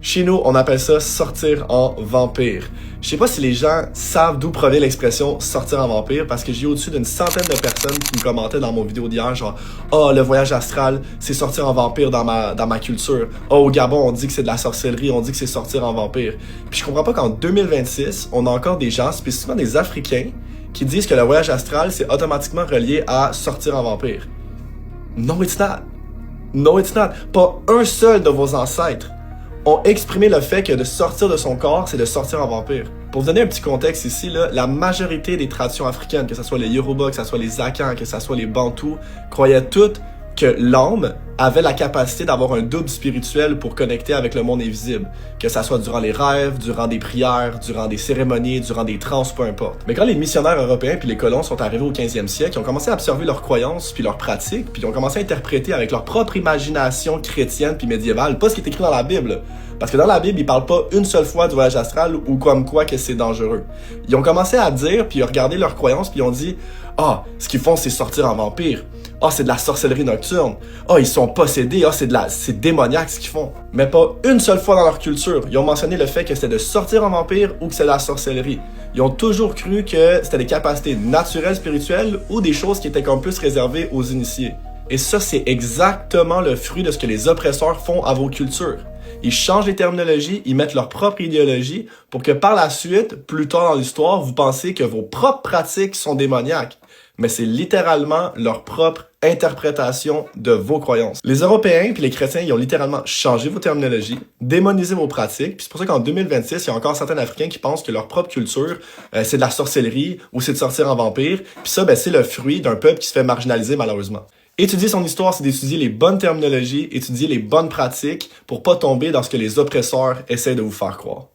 Chez nous, on appelle ça sortir en vampire. Je sais pas si les gens savent d'où provient l'expression sortir en vampire parce que j'ai eu au-dessus d'une centaine de personnes qui me commentaient dans mon vidéo d'hier genre « Ah, le voyage astral, c'est sortir en vampire dans ma culture. Ah, au Gabon, on dit que c'est de la sorcellerie, on dit que c'est sortir en vampire. » Puis je comprends pas qu'en 2026, on a encore des gens, spécifiquement des Africains, qui disent que le voyage astral, c'est automatiquement relié à sortir en vampire. No, it's not. No, it's not. Pas un seul de vos ancêtres ont exprimé le fait que de sortir de son corps, c'est de sortir en vampire. Pour vous donner un petit contexte ici, là, la majorité des traditions africaines, que ce soit les Yoruba, que ce soit les Akans, que ce soit les Bantous, croyaient toutes que l'âme avait la capacité d'avoir un double spirituel pour connecter avec le monde invisible. Que ça soit durant les rêves, durant des prières, durant des cérémonies, durant des transes, peu importe. Mais quand les missionnaires européens puis les colons sont arrivés au 15e siècle, ils ont commencé à observer leurs croyances puis leurs pratiques, puis ils ont commencé à interpréter avec leur propre imagination chrétienne puis médiévale, pas ce qui est écrit dans la Bible. Parce que dans la Bible, ils parlent pas une seule fois du voyage astral ou comme quoi que c'est dangereux. Ils ont commencé à dire, puis ils ont regardé leurs croyances, puis ils ont dit « Ah, ce qu'ils font, c'est sortir en vampire. Ah, c'est de la sorcellerie nocturne. Ah, ils sont possédés. Ah, c'est démoniaque ce qu'ils font. » Mais pas une seule fois dans leur culture, ils ont mentionné le fait que c'était de sortir en vampire ou que c'est de la sorcellerie. Ils ont toujours cru que c'était des capacités naturelles, spirituelles ou des choses qui étaient comme plus réservées aux initiés. Et ça, c'est exactement le fruit de ce que les oppresseurs font à vos cultures. Ils changent les terminologies, ils mettent leur propre idéologie pour que par la suite, plus tard dans l'histoire, vous pensez que vos propres pratiques sont démoniaques. Mais c'est littéralement leur propre interprétation de vos croyances. Les Européens puis les chrétiens, ils ont littéralement changé vos terminologies, démonisé vos pratiques, puis c'est pour ça qu'en 2026, il y a encore certains Africains qui pensent que leur propre culture, c'est de la sorcellerie ou c'est de sortir en vampire, puis ça, c'est le fruit d'un peuple qui se fait marginaliser malheureusement. Étudier son histoire, c'est d'étudier les bonnes terminologies, étudier les bonnes pratiques pour pas tomber dans ce que les oppresseurs essaient de vous faire croire.